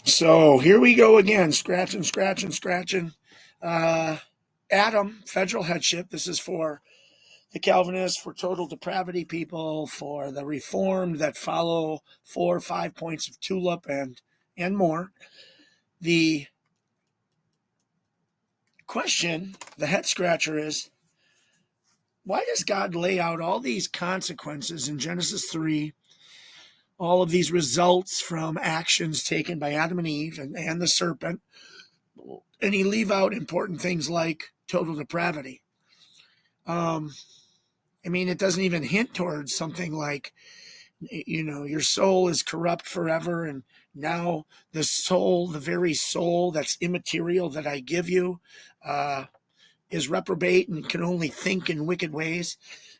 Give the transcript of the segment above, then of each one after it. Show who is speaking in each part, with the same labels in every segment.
Speaker 1: So here we go again, scratching. Adam, federal headship. This is for the Calvinists, for total depravity people, for the Reformed that follow 4 or 5 points of tulip and more. The question, the head scratcher is, why does God lay out all these consequences in Genesis 3, all of these results from actions taken by Adam and Eve and the serpent, and he leave out important things like total depravity? It doesn't even hint towards something like, your soul is corrupt forever, and now the very soul that's immaterial that I give you, is reprobate and can only think in wicked ways.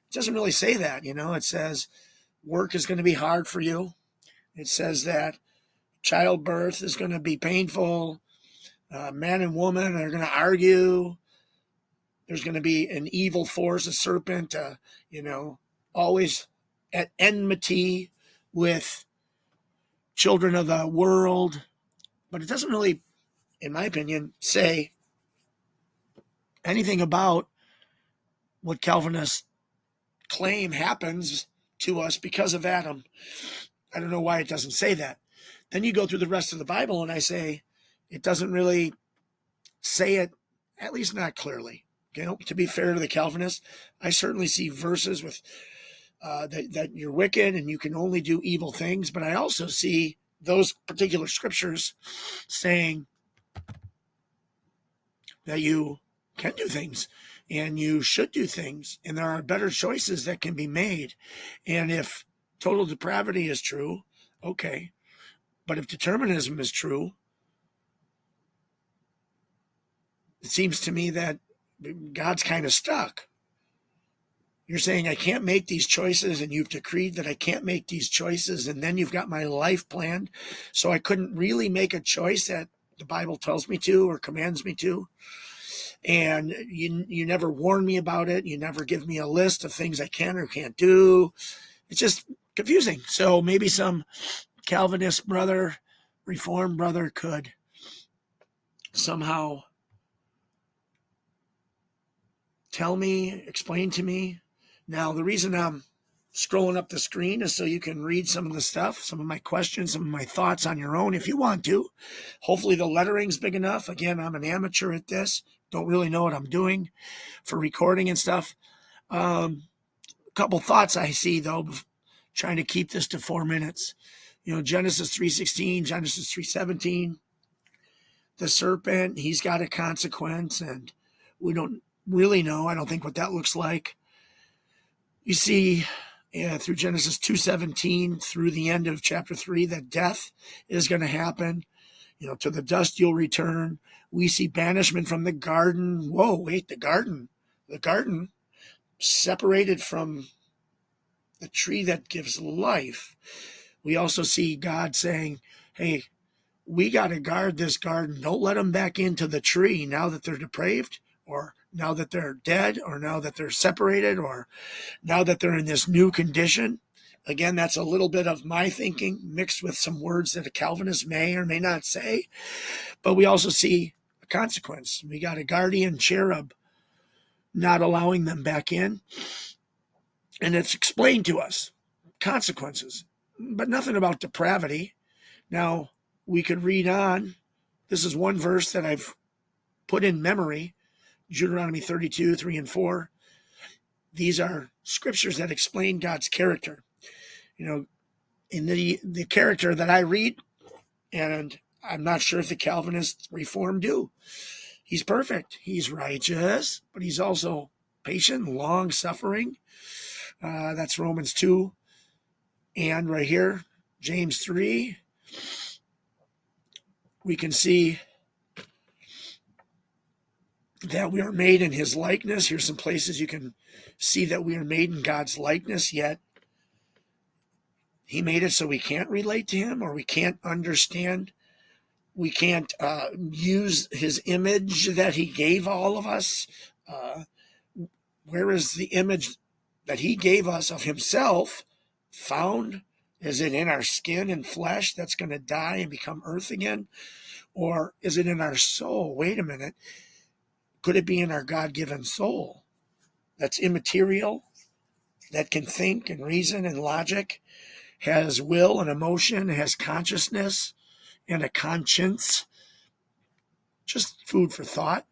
Speaker 1: It doesn't really say that. It says work is going to be hard for you. It says that childbirth is going to be painful. Man and woman are going to argue. There's going to be an evil force, a serpent, always at enmity with children of the world. But it doesn't really, in my opinion, say anything about what Calvinists claim happens to us because of Adam. I don't know why it doesn't say that. Then you go through the rest of the Bible and I say it doesn't really say it, at least not clearly. To be fair to the Calvinists, I certainly see verses with that you're wicked and you can only do evil things, but I also see those particular scriptures saying that you can do things and you should do things, and there are better choices that can be made. And if total depravity is true, okay, but if determinism is true, it seems to me that God's kind of stuck. You're saying I can't make these choices, and you've decreed that I can't make these choices, and then you've got my life planned, so I couldn't really make a choice that the Bible tells me to or commands me to. And you never warn me about it. You never give me a list of things I can or can't do. It's just confusing. So maybe some Calvinist brother, Reformed brother could somehow tell me, explain to me. Now, the reason I'm scrolling up the screen is so you can read some of the stuff, some of my questions, some of my thoughts on your own if you want to. Hopefully the lettering's big enough. Again, I'm an amateur at this. Don't really know what I'm doing for recording and stuff. A couple thoughts I see, though, trying to keep this to 4 minutes. Genesis 3:16, Genesis 3:17. The serpent, he's got a consequence, and we don't really know, I don't think, what that looks like. You see through Genesis 2:17 through the end of chapter 3 that death is going to happen. To the dust you'll return. We see banishment from the garden. Whoa, wait, the garden separated from the tree that gives life. We also see God saying, hey, we got to guard this garden. Don't let them back into the tree now that they're depraved, or now that they're dead, or now that they're separated, or now that they're in this new condition. Again, that's a little bit of my thinking mixed with some words that a Calvinist may or may not say. But we also see a consequence. We got a guardian cherub not allowing them back in. And it's explained to us, consequences, but nothing about depravity. Now, we could read on. This is one verse that I've put in memory, Deuteronomy 32, 3 and 4. These are scriptures that explain God's character. In the character that I read, and I'm not sure if the Calvinist Reformed do. He's perfect. He's righteous, but he's also patient, long-suffering. That's Romans 2. And right here, James 3, we can see that we are made in his likeness. Here's some places you can see that we are made in God's likeness, yet he made it so we can't relate to him, or we can't understand. We can't use his image that he gave all of us. Where is the image that he gave us of himself found Is it in our skin and flesh that's going to die and become earth again? Or is it in our soul? Wait a minute. Could it be in our God-given soul that's immaterial, that can think and reason and logic, has will and emotion, has consciousness and a conscience? Just food for thought.